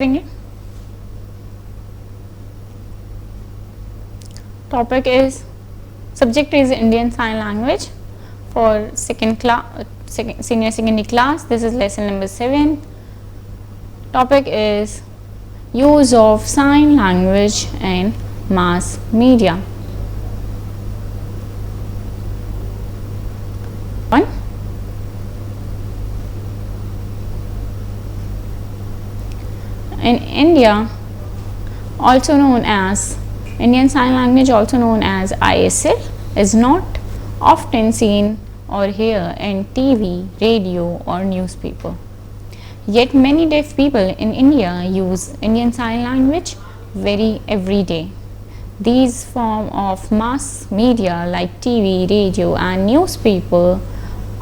it. Topic is subject is Indian Sign Language for senior secondary class. This is lesson number 7. Topic is use of sign language in mass media. 1. In India, also known as Indian Sign Language, also known as ISL, is not often seen or heard in TV, radio, or newspaper. Yet many deaf people in India use Indian Sign Language every day. These forms of mass media like TV, radio, and newspaper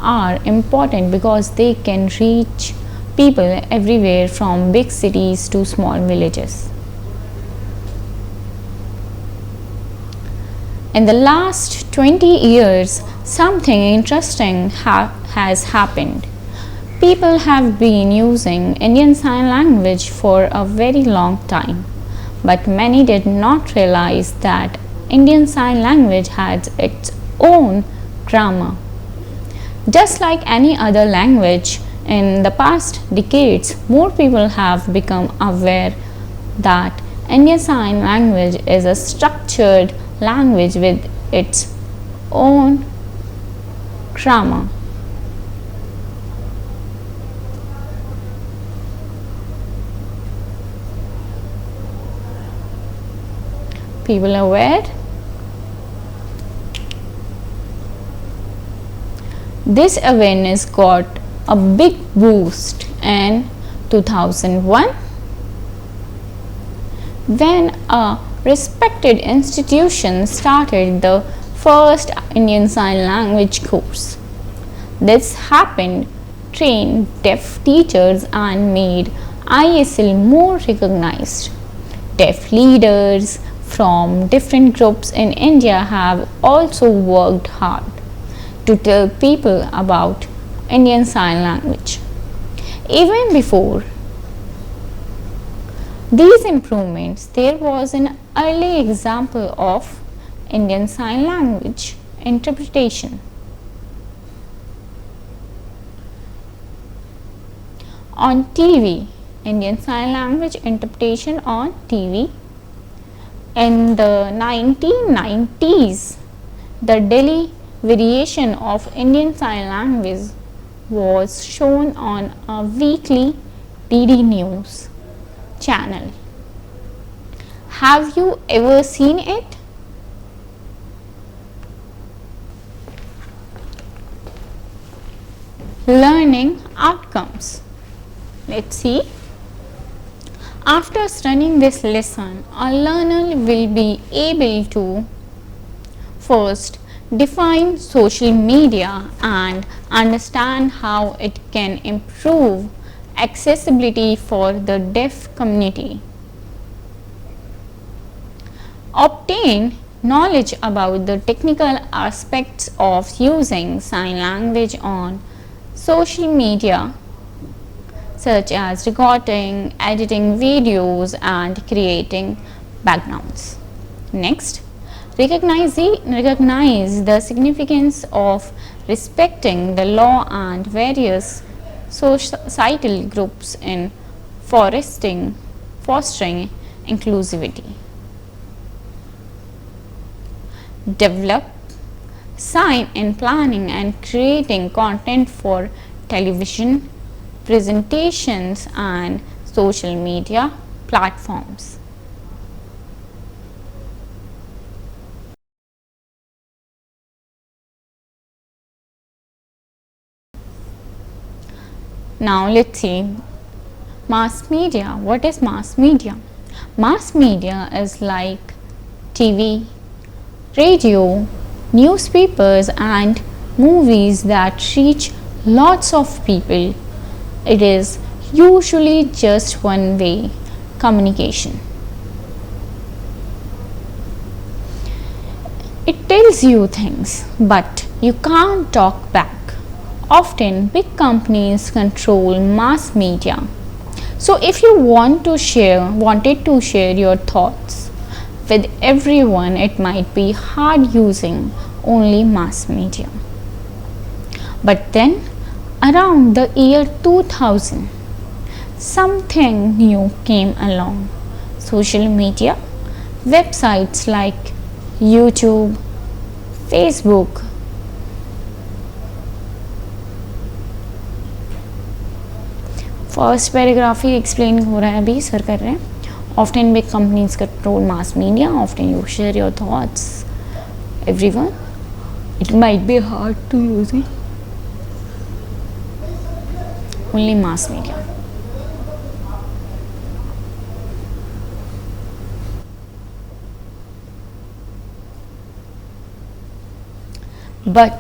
are important because they can reach people everywhere from big cities to small villages. In the last 20 years, something interesting has happened. People have been using Indian Sign Language for a very long time, but many did not realize that Indian Sign Language has its own grammar. Just like any other language, in the past decades, more people have become aware that Indian Sign Language is a structured language with its own grammar. People are aware? This awareness got a big boost in 2001 when a respected institution started the first Indian Sign Language course. This happened trained deaf teachers and made ISL more recognized. Deaf leaders from different groups in India have also worked hard to tell people about Indian Sign Language. Even before these improvements, there was an early example of Indian Sign Language interpretation. On TV, Indian Sign Language interpretation on TV. In the 1990s, the Delhi variation of Indian Sign Language was shown on a weekly DD News channel. Have you ever seen it? Learning outcomes. Let's see. After studying this lesson, a learner will be able to first define social media and understand how it can improve accessibility for the deaf community. Obtain knowledge about the technical aspects of using sign language on social media, such as recording, editing videos, and creating backgrounds. Next, recognize the significance of respecting the law and various societal groups in fostering inclusivity. Develop sign in planning and creating content for television, presentations, and social media platforms. Now let's see mass media. What is mass media? Mass media is like TV, radio, newspapers, and movies that reach lots of people. It is usually just one way communication. It tells you things, but you can't talk back. Often, big companies control mass media, So if you wanted to share your thoughts with everyone, it might be hard using only mass media. But then around the year 2000, something new came along. Social media, websites like YouTube, Facebook, first paragraph ही explaining हो रहा है, अभी sir कर रहे हैं. Often big companies control mass media, often you share your thoughts everyone. It might be hard to use it only mass media. But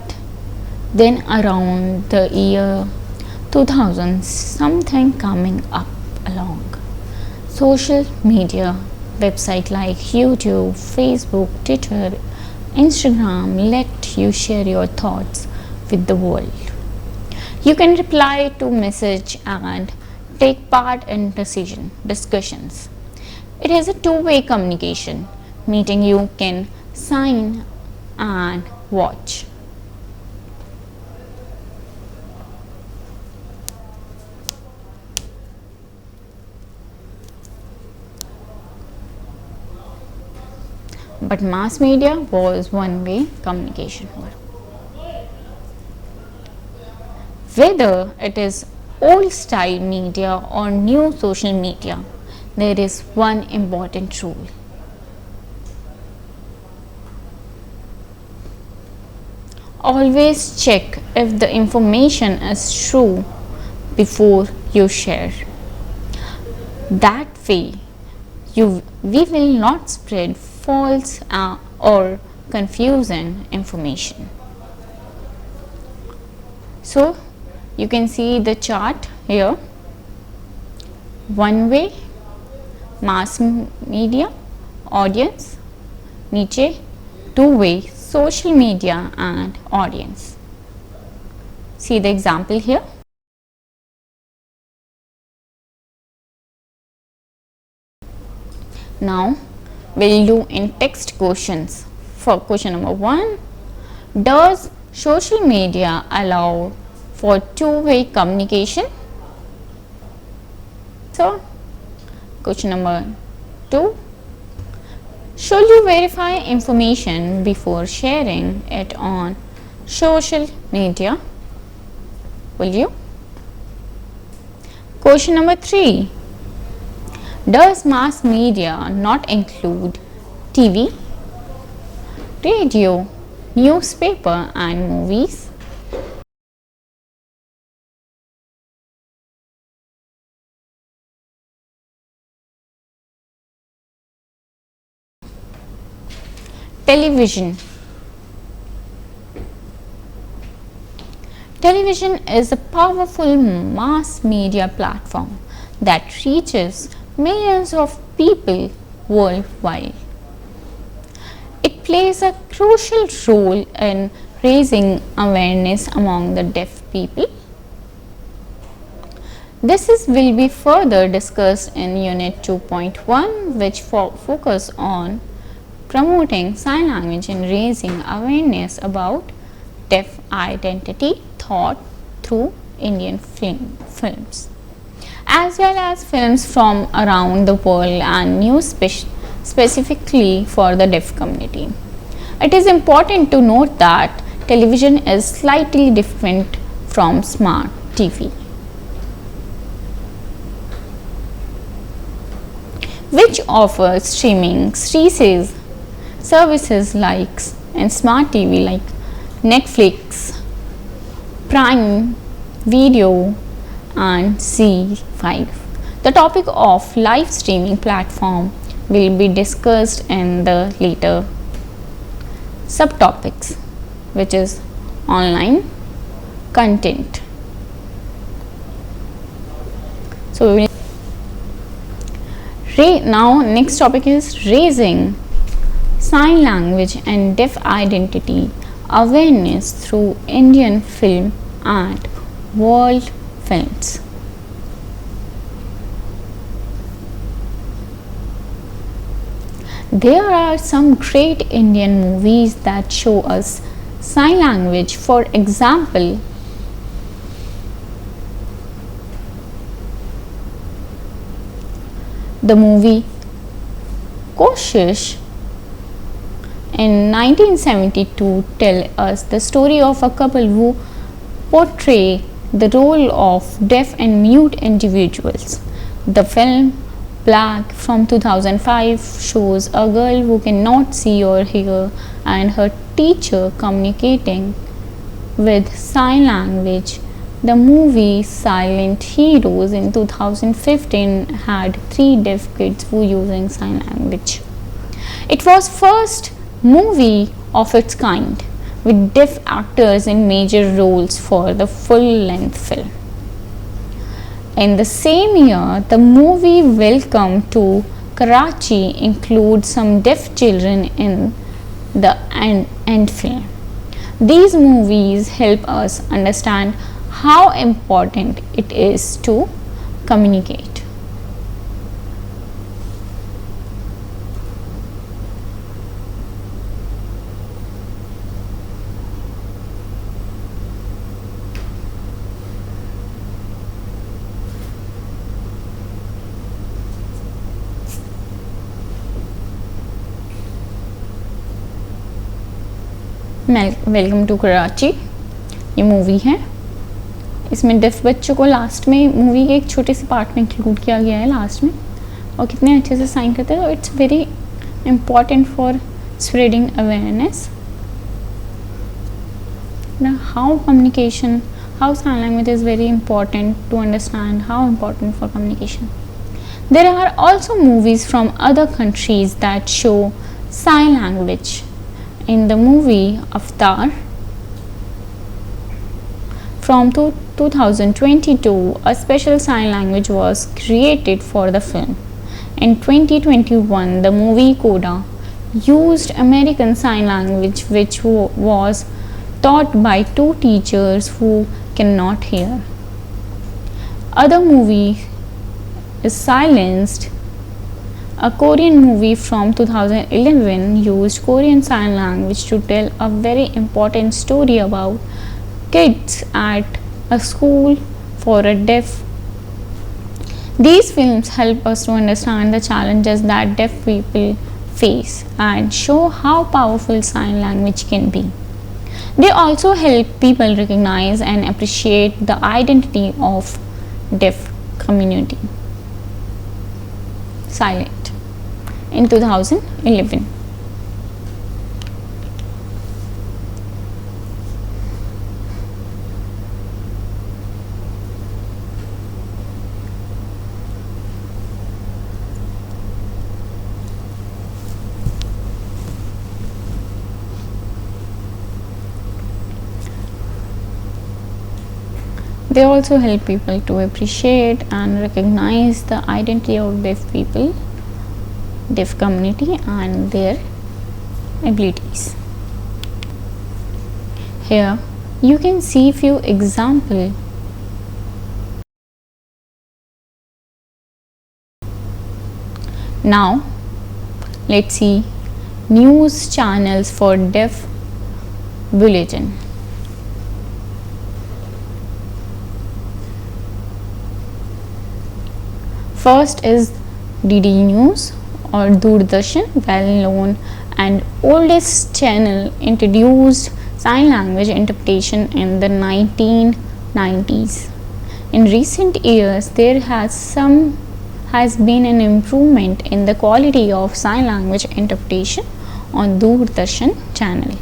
then around the year 2000, something coming up along. Social media, website like YouTube, Facebook, Twitter, Instagram let you share your thoughts with the world. You can reply to message and take part in discussions. It is a two-way communication, meaning you can sign and watch. But mass media was one-way communication. Whether it is old style media or new social media, there is one important rule. Always check if the information is true before you share. That way, we will not spread false or confusing information. So you can see the chart here. One way, mass media, audience. नीचे two way, social media and audience. See the example here. Now we'll do in text questions. For question number 1, does social media allow for two-way communication? So question number 2, should you verify information before sharing it on social media? Will you? Question number 3, does mass media not include TV, radio, newspaper and movies? Television. Television is a powerful mass media platform that reaches millions of people worldwide. It plays a crucial role in raising awareness among the deaf people. This will be further discussed in Unit 2.1, which focus on promoting sign language and raising awareness about deaf identity thought through Indian films, as well as films from around the world and news specifically for the deaf community. It is important to note that television is slightly different from smart TV, which offers streaming services like and smart TV like Netflix, Prime Video and C5. The topic of live streaming platform will be discussed in the later subtopics, which is online content. So we will now next topic is raising sign language and deaf identity awareness through Indian film and world films. There are some great Indian movies that show us sign language. For example, the movie Koshish in 1972 tell us the story of a couple who portray the role of deaf and mute individuals. The film Black from 2005 shows a girl who cannot see or hear and her teacher communicating with sign language. The movie Silent Heroes in 2015 had 3 deaf kids who using sign language. It was first movie of its kind with deaf actors in major roles for the full-length film. In the same year, the movie Welcome to Karachi includes some deaf children in the end film. These movies help us understand how important it is to communicate. Welcome to Karachi ये movie है. इसमें def बच्चों को last में movie के एक छोटे से पार्ट में इंक्लूड किया गया है लास्ट में, और कितने अच्छे से साइन करते हैं. तो it's very important for spreading awareness how communication, how sign language is very important to understand how important for communication. There are also movies from other countries that show sign language. In the movie Avatar from 2022, a special sign language was created for the film. In 2021, the movie Coda used American Sign Language, which was taught by 2 teachers who cannot hear. Other movie is Silenced. A Korean movie from 2011 used Korean Sign Language to tell a very important story about kids at a school for a deaf. These films help us to understand the challenges that deaf people face and show how powerful sign language can be. They also help people recognize and appreciate the identity of deaf community. Silent in 2011. They also help people to appreciate and recognize the identity of deaf people, deaf community and their abilities. Here you can see few examples. Now let's see news channels for deaf bulletin. First is DD News or Doordarshan, well known and oldest channel, introduced sign language interpretation in the 1990s. In recent years, there has been an improvement in the quality of sign language interpretation on Doordarshan channel.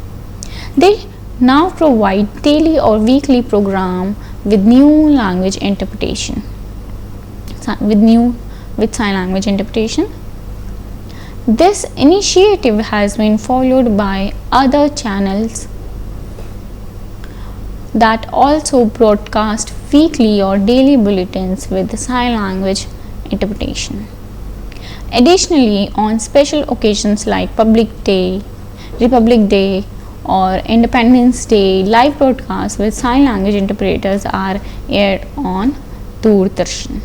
They now provide daily or weekly program with new language interpretation. With sign language interpretation. This initiative has been followed by other channels that also broadcast weekly or daily bulletins with sign language interpretation. Additionally, on special occasions like Republic Day or Independence Day, live broadcasts with sign language interpreters are aired on Doordarshan.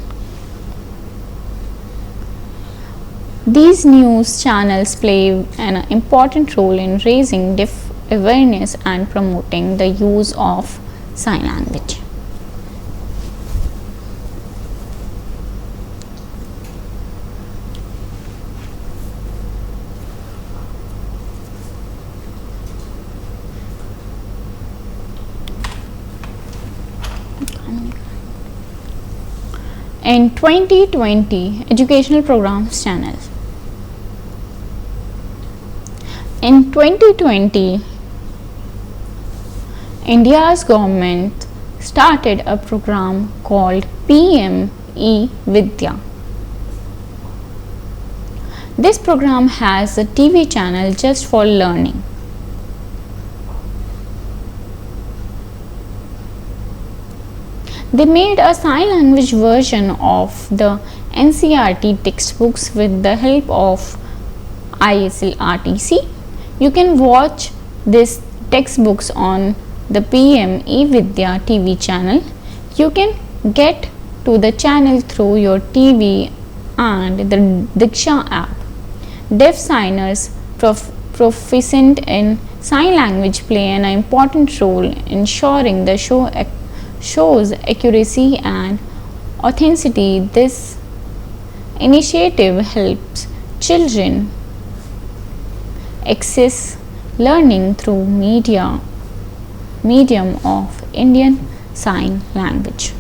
These news channels play an important role in raising deaf awareness and promoting the use of sign language. In 2020 educational programs channel. In 2020, India's government started a program called PM E-Vidya. This program has a TV channel just for learning. They made a sign language version of the NCERT textbooks with the help of ISL. You can watch these textbooks on the PM E-Vidya TV channel. You can get to the channel through your TV and the Diksha app. Deaf signers proficient in sign language play an important role in ensuring the show's accuracy and authenticity. This initiative helps children access learning through medium of Indian Sign Language.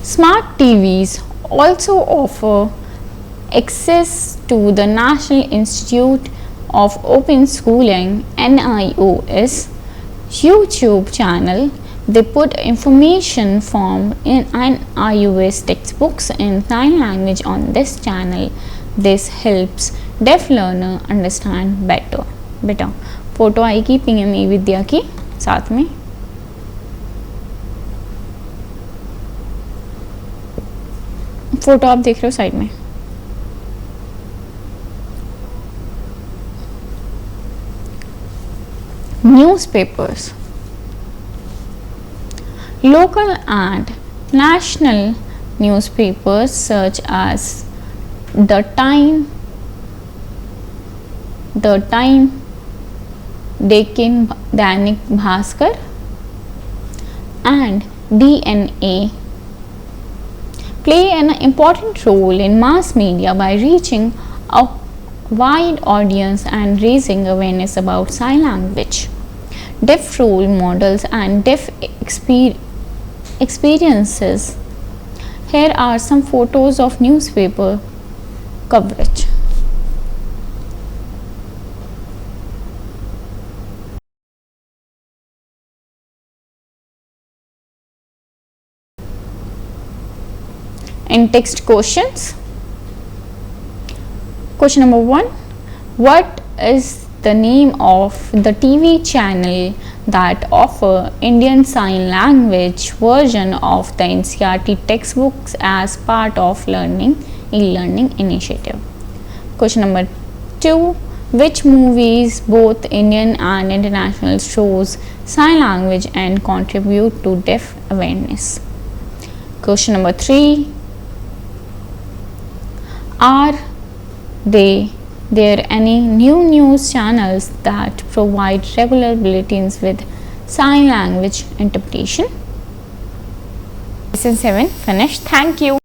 Smart TVs also offer access to the National Institute of Open Schooling (NIOS) YouTube channel. They put information from NIOS textbooks in sign language on this channel. This helps deaf learner understand better. Photo आएगी PM E-Vidya की साथ में. Photo आप देख रहे हो side में. Newspapers. Local and national newspapers such as The Time, Deccan Dainik Bhaskar and DNA play an important role in mass media by reaching a wide audience and raising awareness about sign language. Deaf role models and deaf experiences. Here are some photos of newspaper coverage. In text questions. Question number 1. What is the name of the TV channel that offer Indian Sign Language version of the NCERT textbooks as part of e-learning initiative? Question number 2. Which movies, both Indian and international, shows sign language and contribute to deaf awareness? Question number 3. Are there any new news channels that provide regular bulletins with sign language interpretation? Lesson 7 finished. Thank you.